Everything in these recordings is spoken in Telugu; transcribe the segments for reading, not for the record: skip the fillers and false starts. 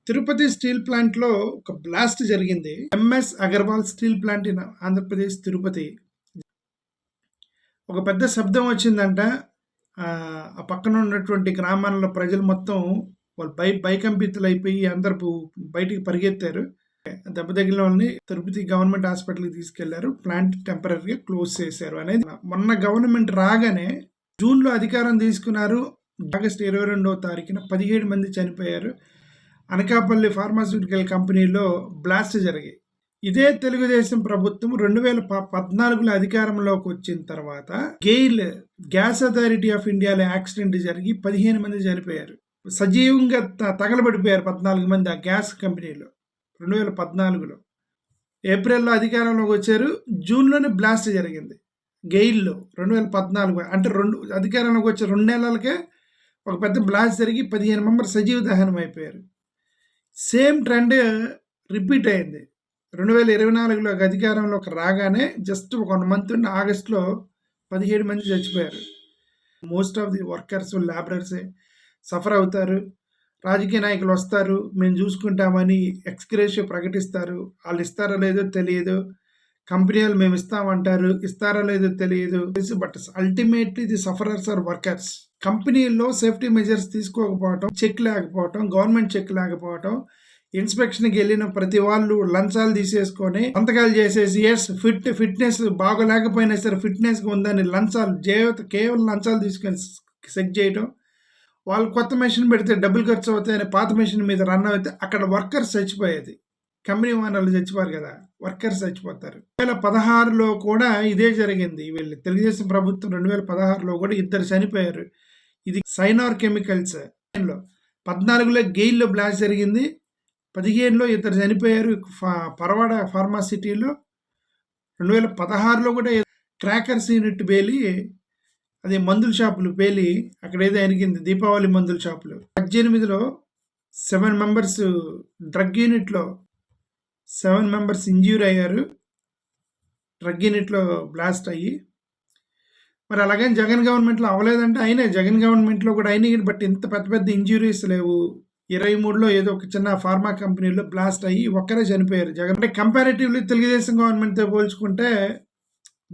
తిరుపతి స్టీల్ ప్లాంట్‌లో ఒక బ్లాస్ట్ జరిగింది. MS Agarwal steel plant in Andhra Pradesh Tirupati. ఒక పెద్ద శబ్దం వచ్చిందంట. ఆ పక్కన ఉన్నటువంటి గ్రామాల్లో ప్రజలు మొత్తం వాళ్ళు భయకంపితులైపోయి అందరూ బయటికి పరిగెత్తారు. దెబ్బ తగిలిన వాళ్ళని తిరుపతి గవర్నమెంట్ హాస్పిటల్‌కి తీసుకెళ్లారు. ప్లాంట్ టెంపరరీగా క్లోజ్ చేశారు అనేది మొన్న గవర్నమెంట్ రాగానే జూన్‌లో అధికారం తీసుకున్నారు. ఆగస్టు 22వ తారీఖున 17 మంది చనిపోయారు. అనకాపల్లి ఫార్మాస్యూటికల్ కంపెనీలో బ్లాస్ట్ జరిగాయి. ఇదే తెలుగుదేశం ప్రభుత్వం 2014లో అధికారంలోకి వచ్చిన తర్వాత గెయిల్ గ్యాస్ అథారిటీ ఆఫ్ ఇండియాలో యాక్సిడెంట్ జరిగి 15 మంది చనిపోయారు. సజీవంగా తగలబడిపోయారు 14 మంది ఆ గ్యాస్ కంపెనీలో 2014లో. ఏప్రిల్లో అధికారంలోకి వచ్చారు. జూన్లోనే బ్లాస్ట్ జరిగింది గెయిల్లో 2014. అంటే అధికారంలోకి వచ్చే 2 నెలలకే ఒక పెద్ద బ్లాస్ట్ జరిగి 15 మెంబర్స్ సజీవ దహనం అయిపోయారు. సేమ్ ట్రెండ్ రిపీట్ అయింది 2024లో అధికారంలోకి రాగానే జస్ట్ 1 మంత్ ఉండి ఆగస్టులో 17 మంది చచ్చిపోయారు. మోస్ట్ ఆఫ్ ది వర్కర్స్ లేబరర్సే సఫర్ అవుతారు. రాజకీయ నాయకులు వస్తారు, మేము చూసుకుంటామని ఎక్స్‌గ్రేషియో ప్రకటిస్తారు. వాళ్ళు ఇస్తారో లేదో తెలియదు. కంపెనీ వాళ్ళు మేము ఇస్తామంటారు, ఇస్తారో లేదో తెలియదు. But ultimately the sufferers are workers. కంపెనీల్లో సేఫ్టీ మెజర్స్ తీసుకోకపోవటం, చెక్ లేకపోవటం, గవర్నమెంట్ చెక్ లేకపోవటం, ఇన్స్పెక్షన్కి వెళ్ళిన ప్రతి వాళ్ళు లంచాలు తీసేసుకొని సంతకాలు చేసేసి ఫిట్నెస్ బాగోలేకపోయినా సరే ఫిట్నెస్గా ఉందని లంచాలు కేవలం లంచాలు తీసుకొని చెక్ చేయటం. వాళ్ళు కొత్త మెషిన్ పెడితే డబ్బులు ఖర్చు అవుతాయని పాత మెషిన్ మీద రన్ అయితే అక్కడ వర్కర్స్ చచ్చిపోయేది. కంపెనీ ఓనర్లు చచ్చిపోరు కదా, వర్కర్స్ చచ్చిపోతారు. 2016లో కూడా ఇదే జరిగింది. వీళ్ళు తెలుగుదేశం ప్రభుత్వం 2016లో కూడా 2 చనిపోయారు. ఇది సైనార్ కెమికల్స్ 14లో గెయిల్లో బ్లాస్ట్ జరిగింది. 15లో 2 చనిపోయారు పరవాడ ఫార్మాసిటీలో. 2016లో కూడా క్రాకర్స్ యూనిట్ పేలి, అది మందుల షాపులు పేలి అక్కడ ఏదో అనిగింది, దీపావళి మందుల షాపులు. 18లో 7 మెంబర్స్ డ్రగ్ యూనిట్లో 7 మెంబర్స్ ఇంజ్యూర్ అయ్యారు డ్రగ్ యూనిట్లో బ్లాస్ట్ అయ్యి. మరి అలాగని జగన్ గవర్నమెంట్లో అవ్వలేదంటే అయినాయి, జగన్ గవర్నమెంట్లో కూడా అయినాయి. బట్ ఇంత పెద్ద పెద్ద ఇంజ్యూరీస్ లేవు. 23లో ఏదో ఒక చిన్న ఫార్మా కంపెనీలో బ్లాస్ట్ అయ్యి ఒక్కరే చనిపోయారు. జగన్ అంటే కంపారిటివ్లీ తెలుగుదేశం గవర్నమెంట్తో పోల్చుకుంటే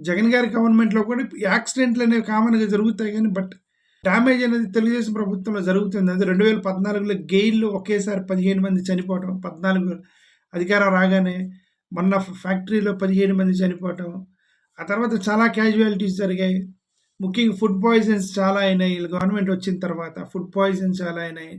జగన్ గారి గవర్నమెంట్లో కూడా యాక్సిడెంట్లు అనేవి కామన్గా జరుగుతాయి కానీ బట్ డ్యామేజ్ అనేది తెలుగుదేశం ప్రభుత్వంలో జరుగుతుంది. అది 2014లో గెయిల్లో ఒకేసారి 15 మంది చనిపోవటం, 14 అధికారం రాగానే మొన్న ఫ్యాక్టరీలో 17 మంది చనిపోవటం, ఆ తర్వాత చాలా క్యాజువాలిటీస్ జరిగాయి. ముఖ్యంగా ఫుడ్ పాయిజన్స్ చాలా అయినాయి. గవర్నమెంట్ వచ్చిన తర్వాత ఫుడ్ పాయిజన్స్ చాలా అయినాయి.